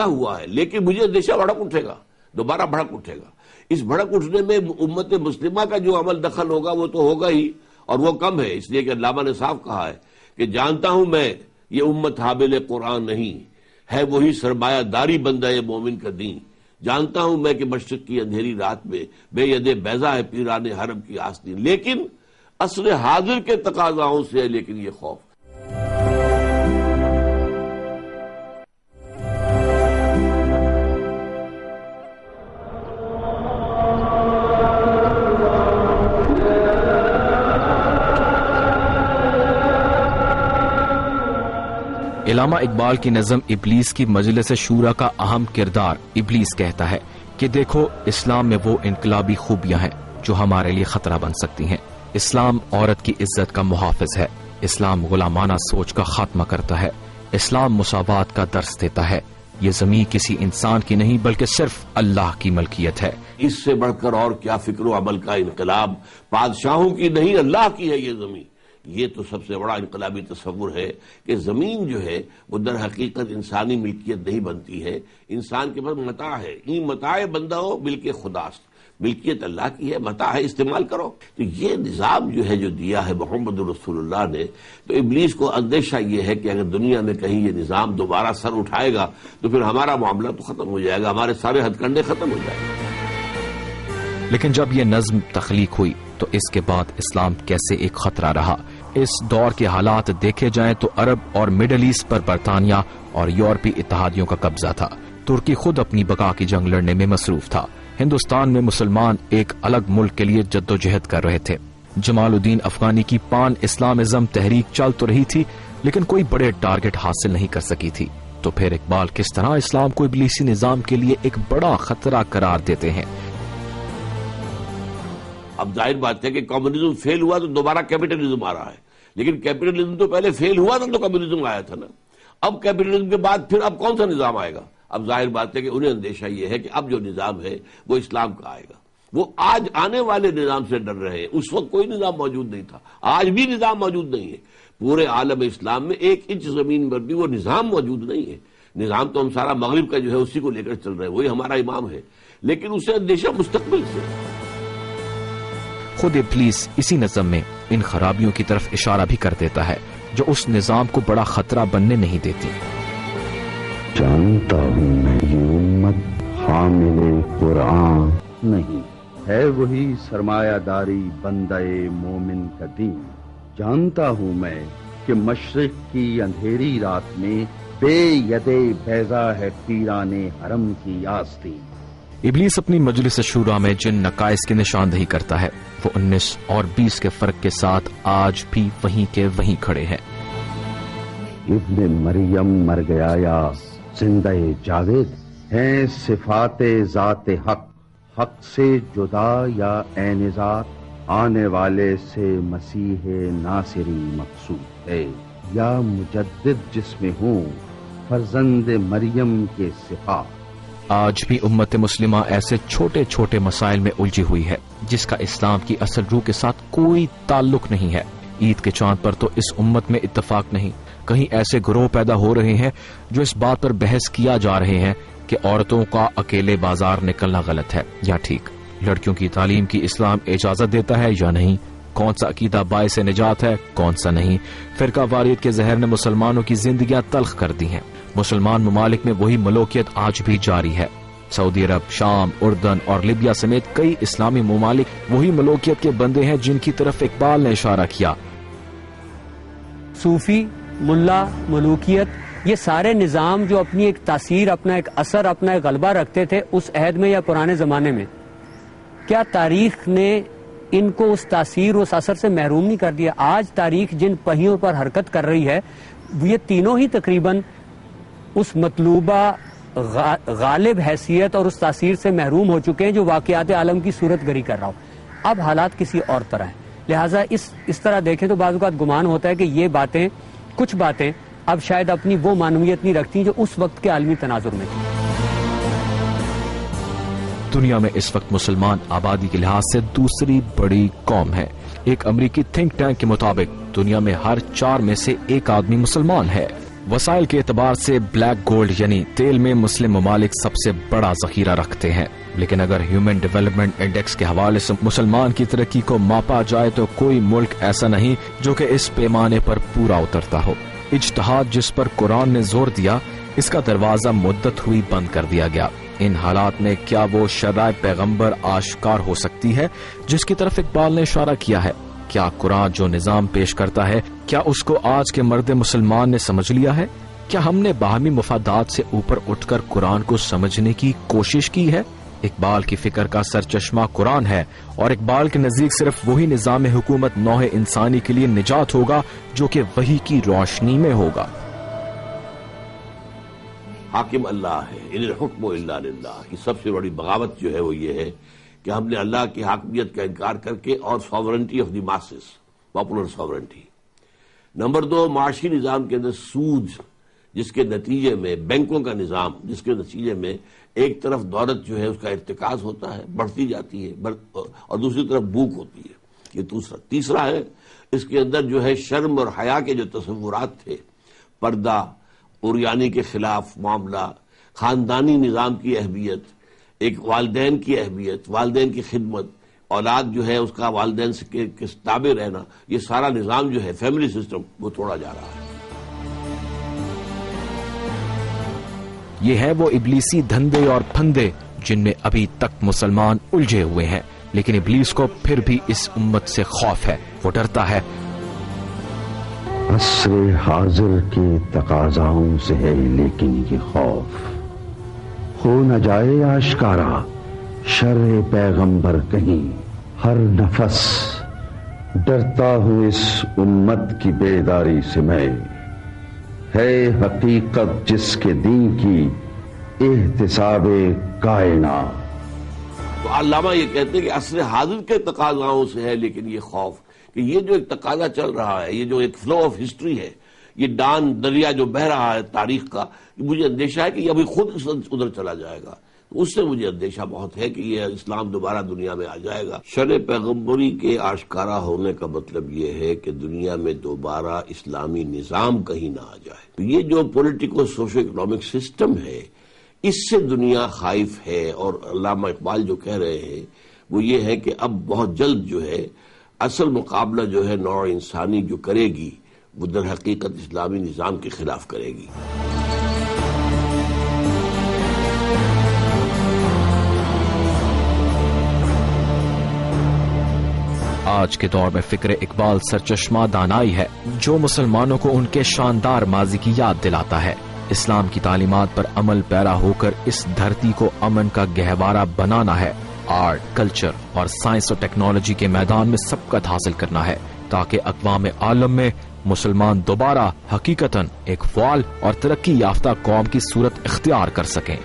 ہوا ہے، لیکن مجھے اندیشہ بھڑک اٹھے گا، دوبارہ بھڑک اٹھے گا۔ اس بھڑک اٹھنے میں امت مسلمہ کا جو عمل دخل ہوگا وہ تو ہوگا ہی، اور وہ کم ہے، اس لیے کہ علامہ نے صاف کہا ہے کہ جانتا ہوں میں یہ امت حامل قرآن نہیں ہے، وہی سرمایہ داری بندہ مومن کا دین۔ جانتا ہوں میں کہ مشرق کی اندھیری رات میں بے ید بیضا ہے پیران حرم کی آستین، لیکن عصر حاضر کے تقاضاؤں سے ہے لیکن یہ خوف۔ علامہ اقبال کی نظم ابلیس کی مجلس شورا کا اہم کردار ابلیس کہتا ہے کہ دیکھو اسلام میں وہ انقلابی خوبیاں ہیں جو ہمارے لیے خطرہ بن سکتی ہیں۔ اسلام عورت کی عزت کا محافظ ہے، اسلام غلامانہ سوچ کا خاتمہ کرتا ہے، اسلام مساوات کا درس دیتا ہے۔ یہ زمین کسی انسان کی نہیں بلکہ صرف اللہ کی ملکیت ہے۔ اس سے بڑھ کر اور کیا فکر و عمل کا انقلاب، بادشاہوں کی نہیں اللہ کی ہے یہ زمین۔ یہ تو سب سے بڑا انقلابی تصور ہے کہ زمین جو ہے وہ در حقیقت انسانی ملکیت نہیں بنتی ہے، انسان کے پاس متاع ہے، این متاع بندہ ہو ملک خداست، ملکیت اللہ کی ہے، متاع ہے، استعمال کرو۔ تو یہ نظام جو ہے جو دیا ہے محمد رسول اللہ نے، تو ابلیس کو اندیشہ یہ ہے کہ اگر دنیا میں کہیں یہ نظام دوبارہ سر اٹھائے گا تو پھر ہمارا معاملہ تو ختم ہو جائے گا، ہمارے سارے ہتھ کنڈے ختم ہو جائیں گے۔ لیکن جب یہ نظم تخلیق ہوئی تو اس کے بعد اسلام کیسے ایک خطرہ رہا؟ اس دور کے حالات دیکھے جائیں تو عرب اور مڈل ایسٹ پر برطانیہ اور یورپی اتحادیوں کا قبضہ تھا۔ ترکی خود اپنی بقا کی جنگ لڑنے میں مصروف تھا۔ ہندوستان میں مسلمان ایک الگ ملک کے لیے جدوجہد کر رہے تھے۔ جمال الدین افغانی کی پان اسلامزم تحریک چل تو رہی تھی لیکن کوئی بڑے ٹارگٹ حاصل نہیں کر سکی تھی۔ تو پھر اقبال کس طرح اسلام کو ابلیسی نظام کے لیے ایک بڑا خطرہ قرار دیتے ہیں؟ اب ظاہر بات ہے کہ کمیونزم فیل ہوا تو دوبارہ کیپٹلزم آ رہا ہے، لیکن کیپٹلزم تو پہلے فیل ہوا تھا تو کمیونزم آیا تھا نا۔ اب کیپٹلزم کے بعد پھر اب کون سا نظام آئے گا؟ اب ظاہر بات ہے کہ انہیں اندیشہ یہ ہے کہ اب جو نظام ہے وہ اسلام کا آئے گا۔ وہ آج آنے والے نظام سے ڈر رہے ہیں، اس وقت کوئی نظام موجود نہیں تھا، آج بھی نظام موجود نہیں ہے۔ پورے عالم اسلام میں 1 انچ زمین پر بھی وہ نظام موجود نہیں ہے۔ نظام تو ہم سارا مغرب کا جو ہے اسی کو لے کر چل رہے ہیں، وہی ہمارا امام ہے، لیکن اسے اندیشہ مستقبل سے۔ خود ابلیس اسی نظم میں ان خرابیوں کی طرف اشارہ بھی کر دیتا ہے جو اس نظام کو بڑا خطرہ بننے نہیں دیتی۔ جانتا ہوں میں یہ امت حامل قرآن نہیں ہے، وہی سرمایہ داری بندہ مومن کا دین۔ جانتا ہوں میں کہ مشرق کی اندھیری رات میں بے ید بیضا ہے پیران حرم کی آستین۔ ابلیس اپنی مجلس شورا میں جن نقائص کی نشاندہی کرتا ہے وہ 19 اور 20 کے فرق کے ساتھ آج بھی وہیں کے وہیں کھڑے ہیں۔ ابن مریم مر گیا یا زندہ جاوید، ہیں صفات ذات حق، حق سے جدا یا عین ذات، آنے والے سے مسیح ناصری مقصود ہے، یا مجدد جس میں ہوں فرزند مریم کے صفات۔ آج بھی امت مسلمہ ایسے چھوٹے چھوٹے مسائل میں الجھی ہوئی ہے جس کا اسلام کی اصل روح کے ساتھ کوئی تعلق نہیں ہے۔ عید کے چاند پر تو اس امت میں اتفاق نہیں، کہیں ایسے گروہ پیدا ہو رہے ہیں جو اس بات پر بحث کیا جا رہے ہیں کہ عورتوں کا اکیلے بازار نکلنا غلط ہے یا ٹھیک، لڑکیوں کی تعلیم کی اسلام اجازت دیتا ہے یا نہیں، کون سا عقیدہ باعث نجات ہے کون سا نہیں۔ فرقہ واریت کے زہر نے مسلمانوں کی زندگیاں تلخ کر دی ہیں۔ مسلمان ممالک میں وہی ملوکیت آج بھی جاری ہے۔ سعودی عرب، شام، اردن اور لیبیا سمیت کئی اسلامی ممالک وہی ملوکیت کے بندے ہیں جن کی طرف اقبال نے اشارہ کیا۔ صوفی، ملا، ملوکیت، یہ سارے نظام جو اپنی ایک تاثیر، اپنا ایک اثر، اپنا ایک غلبہ رکھتے تھے اس عہد میں یا پرانے زمانے میں، کیا تاریخ نے ان کو اس تاثیر، اس اثر سے محروم نہیں کر دیا؟ آج تاریخ جن پہیوں پر حرکت کر رہی ہے یہ تینوں ہی تقریباً اس مطلوبہ غالب حیثیت اور اس تاثیر سے محروم ہو چکے ہیں جو واقعات عالم کی صورت گری کر رہا ہوں۔ اب حالات کسی اور طرح ہیں، لہٰذا اس طرح دیکھیں تو بعض اوقات گمان ہوتا ہے کہ یہ باتیں، کچھ باتیں اب شاید اپنی وہ معنویت نہیں رکھتی جو اس وقت کے عالمی تناظر میں تھی۔ دنیا میں اس وقت مسلمان آبادی کے لحاظ سے دوسری بڑی قوم ہے۔ ایک امریکی تھنک ٹینک کے مطابق دنیا میں ہر 4 میں سے 1 آدمی مسلمان ہے۔ وسائل کے اعتبار سے بلیک گولڈ یعنی تیل میں مسلم ممالک سب سے بڑا ذخیرہ رکھتے ہیں، لیکن اگر ہیومن ڈیولپمنٹ انڈیکس کے حوالے سے مسلمان کی ترقی کو ماپا جائے تو کوئی ملک ایسا نہیں جو کہ اس پیمانے پر پورا اترتا ہو۔ اجتہاد جس پر قرآن نے زور دیا، اس کا دروازہ مدت ہوئی بند کر دیا گیا۔ ان حالات میں کیا وہ شرع پیغمبر آشکار ہو سکتی ہے جس کی طرف اقبال نے اشارہ کیا ہے؟ کیا قرآن جو نظام پیش کرتا ہے، کیا اس کو آج کے مرد مسلمان نے سمجھ لیا ہے؟ کیا ہم نے باہمی مفادات سے اوپر اٹھ کر قرآن کو سمجھنے کی کوشش کی ہے؟ اقبال کی فکر کا سرچشمہ قرآن ہے، اور اقبال کے نزدیک صرف وہی نظام حکومت نوع انسانی کے لیے نجات ہوگا جو کہ وحی کی روشنی میں ہوگا۔ حاکم اللہ ہے، ان الحکم الا للہ کی سب سے بڑی بغاوت جو ہے وہ یہ ہے کہ ہم نے اللہ کی حاکمیت کا انکار کر کے، اور sovereignty of the masses, popular sovereignty. Number 2، معاشی نظام کے اندر سود، جس کے نتیجے میں بینکوں کا نظام، جس کے نتیجے میں ایک طرف دولت جو ہے اس کا ارتکاز ہوتا ہے، بڑھتی جاتی ہے، اور دوسری طرف بھوک ہوتی ہے۔ یہ تیسرا ہے، اس کے اندر جو ہے شرم اور حیا کے جو تصورات تھے، پردہ، عریانی کے خلاف معاملہ، خاندانی نظام کی اہمیت، ایک والدین کی اہمیت، والدین کی خدمت، اولاد جو ہے اس کا والدین سے تابع رہنا، یہ سارا نظام جو ہے فیملی سسٹم وہ توڑا جا رہا ہے۔ یہ ہے وہ ابلیسی دھندے اور پھندے جن میں ابھی تک مسلمان الجھے ہوئے ہیں، لیکن ابلیس کو پھر بھی اس امت سے خوف ہے، وہ ڈرتا ہے۔ عصر حاضر کے تقاضاؤں سے ہے لیکن یہ خوف، ہو نہ جائے آشکارا شرع پیغمبر کہیں، ہر نفس ڈرتا ہوں اس امت کی بیداری سے میں، ہے حقیقت جس کے دین کی احتساب کائنات۔ تو علامہ یہ کہتے ہیں کہ عصر حاضر کے تقاضاؤں سے ہے لیکن یہ خوف، کہ یہ جو ایک تقاضا چل رہا ہے، یہ جو ایک فلو آف ہسٹری ہے، یہ ڈان دریا جو بہہ رہا ہے تاریخ کا، مجھے اندیشہ ہے کہ یہ ابھی خود ادھر چلا جائے گا۔ اس سے مجھے اندیشہ بہت ہے کہ یہ اسلام دوبارہ دنیا میں آ جائے گا۔ شرع پیغمبری کے آشکارا ہونے کا مطلب یہ ہے کہ دنیا میں دوبارہ اسلامی نظام کہیں نہ آ جائے۔ یہ جو پولیٹیکو سوشو اکنامک سسٹم ہے، اس سے دنیا خائف ہے، اور علامہ اقبال جو کہہ رہے ہیں وہ یہ ہے کہ اب بہت جلد جو ہے اصل مقابلہ جو ہے نوع انسانی جو کرے گی وہ در حقیقت اسلامی نظام کے خلاف کرے گی۔ آج کے دور میں فکر اقبال سرچشمہ دانائی ہے جو مسلمانوں کو ان کے شاندار ماضی کی یاد دلاتا ہے۔ اسلام کی تعلیمات پر عمل پیرا ہو کر اس دھرتی کو امن کا گہوارہ بنانا ہے، آرٹ، کلچر اور سائنس اور ٹیکنالوجی کے میدان میں سبقت حاصل کرنا ہے تاکہ اقوام عالم میں مسلمان دوبارہ حقیقتاً ایک فعال اور ترقی یافتہ قوم کی صورت اختیار کر سکیں۔